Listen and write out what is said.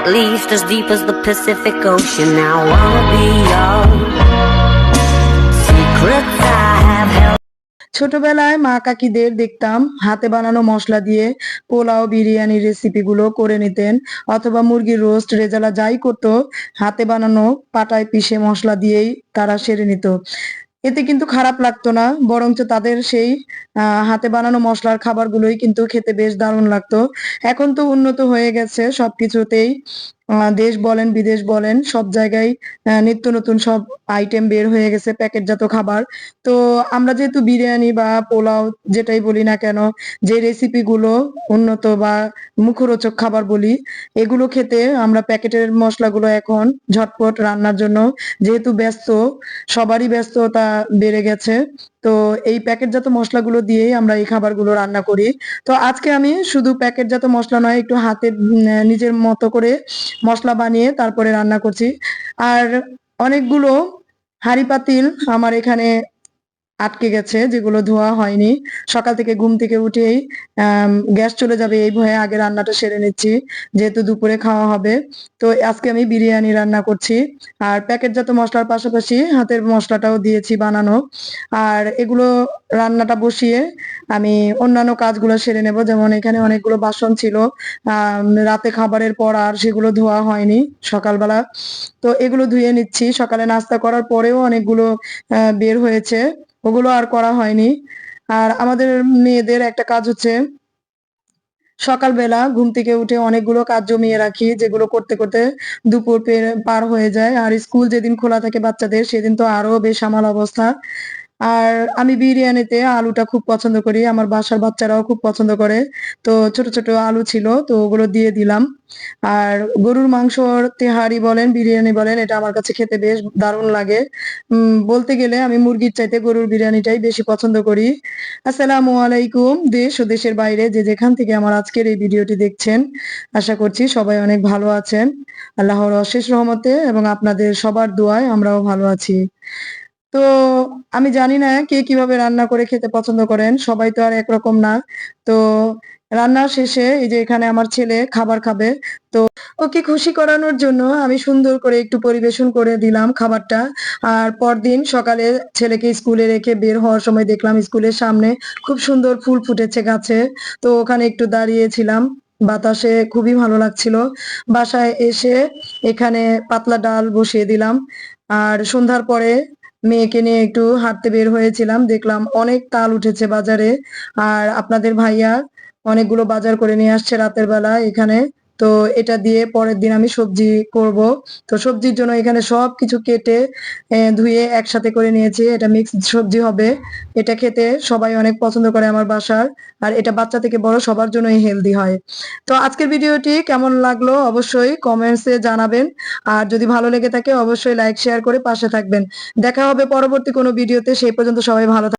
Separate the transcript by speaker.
Speaker 1: least as deep as the Pacific Ocean. Now I wanna be your secrets I have held.
Speaker 2: ছোটবেলায় মা কাকিদের দেখতাম হাতে বানানো মশলা দিয়ে পোলাও বিরিয়ানি রেসিপিগুলো করে নিতেন, অথবা মুরগির রোস্ট রেজালা যাই করতো হাতে বানানো পাটায় পিষে মশলা দিয়েই তারা সেরে নিত। এতে কিন্তু খারাপ লাগতো না, বরঞ্চ তাদের সেই হাতে বানানো মশলার খাবারগুলোই কিন্তু খেতে বেশ দারুণ লাগতো। এখন তো উন্নত হয়ে গেছে সবকিছুতেই, দেশ বলেন বিদেশ বলেন সব জায়গায় নিত্য নতুন সব আইটেম বের হয়ে গেছে প্যাকেটজাত খাবার। তো আমরা যেহেতু বিরিয়ানি বা পোলাও যেটাই বলি না কেন, যে রেসিপিগুলো উন্নত বা মুখরোচক খাবার বলি, এগুলো খেতে আমরা প্যাকেটের মশলাগুলো এখন ঝটপট রান্নার জন্য, যেহেতু ব্যস্ত সবারই ব্যস্ততা বেড়ে গেছে, তো এই প্যাকেটজাত মশলাগুলো দিয়েই আমরা এই খাবারগুলো রান্না করি। তো আজকে আমি শুধু প্যাকেটজাত মশলা নয়, একটু হাতে নিজের মতো করে মশলা বানিয়ে তারপরে রান্না করছি। আর অনেকগুলো হাঁড়ি পাতিল আমার এখানে আটকে গেছে, যেগুলো ধোয়া হয়নি। সকাল থেকে ঘুম থেকে উঠেই গ্যাস চলে যাবে এই ভয়ে আগে রান্নাটা সেরে নিচ্ছি, যেহেতু দুপুরে খাওয়া হবে। তো আজকে আমি বিরিয়ানি রান্না করছি, আর প্যাকেটজাত মশলার পাশাপাশি হাতের মশলাটাও দিয়েছি বানানো। আর এগুলো রান্নাটা বসিয়ে আমি অন্যান্য কাজগুলো সেরে নেব, যেমন এখানে অনেকগুলো বাসন ছিল রাতে খাবারের পর, আর সেগুলো ধোয়া হয়নি সকালবেলা, তো এগুলো ধুয়ে নিচ্ছি। সকালে নাস্তা করার পরেও অনেকগুলো বের হয়েছে, ওগুলো আর করা হয়নি। আর আমাদের মেয়েদের একটা কাজ হচ্ছে, সকালবেলা ঘুম থেকে উঠে অনেকগুলো কাজ জমিয়ে রাখি, যেগুলো করতে করতে দুপুর পার হয়ে যায়। আর স্কুল যেদিন খোলা থাকে বাচ্চাদের, সেদিন তো আরো বেসামাল অবস্থা। আর আমি বিরিয়ানিতে আলুটা খুব পছন্দ করি, আমার বাসার বাচ্চারাও খুব পছন্দ করে। তো ছোট ছোট আলু ছিল, তো ওগুলো দিয়ে দিলাম। আর গরুর মাংসর তেহারি বলেন বিরিয়ানি বলেন, এটা আমার কাছে খেতে বেশ দারুণ লাগে। বলতে গেলে আমি মুরগির চাইতে গরুর বিরিয়ানিটাই বেশি পছন্দ করি। আসসালামু আলাইকুম, দেশ ও দেশের বাইরে যে যেখান থেকে আমার আজকের এই ভিডিওটি দেখছেন, আশা করছি সবাই অনেক ভালো আছেন। আল্লাহর অশেষ রহমতে এবং আপনাদের সবার দোয়ায় আমরাও ভালো আছি। তো আমি জানি না কে কিভাবে রান্না করে খেতে পছন্দ করেন, সবাই তো আর একরকম না। তো রান্না শেষে এই যে এখানে আমার ছেলে খাবার খাবে, তো ওকে খুশি করানোর জন্য আমি সুন্দর করে একটু পরিবেশন করে দিলাম খাবারটা। আর পরদিন সকালে ছেলেকে স্কুলে রেখে বের হওয়ার সময় দেখলাম স্কুলের সামনে খুব সুন্দর ফুল ফুটেছে গাছে, তো ওখানে একটু দাঁড়িয়েছিলাম, বাতাসে খুবই ভালো লাগছিল। বাসায় এসে এখানে পাতলা ডাল বসিয়ে দিলাম। আর সন্ধ্যার পরে মেয়েকে নিয়ে একটু হাঁটতে বের হয়েছিলাম, দেখলাম অনেক তাল উঠেছে বাজারে। আর আপনাদের ভাইয়া অনেকগুলো বাজার করে নিয়ে আসছে রাতের বেলা এখানে। তো এটা দিয়ে পরের দিন আমি সবজি করব। তো সবজির জন্য এখানে সবকিছু কেটে ধুয়ে একসাথে করে নিয়েছি, এটা মিক্সড সবজি হবে। এটা খেতে সবাই অনেক পছন্দ করে আমার বাসার, আর এটা বাচ্চা থেকে বড় সবার জন্যই হেলদি হয়। তো আজকের ভিডিওটি কেমন লাগলো অবশ্যই কমেন্টসে জানাবেন, আর যদি ভালো লেগে থাকে অবশ্যই লাইক শেয়ার করে পাশে থাকবেন। দেখা হবে পরবর্তী কোনো ভিডিওতে, সেই পর্যন্ত সবাই ভালো থাকবেন।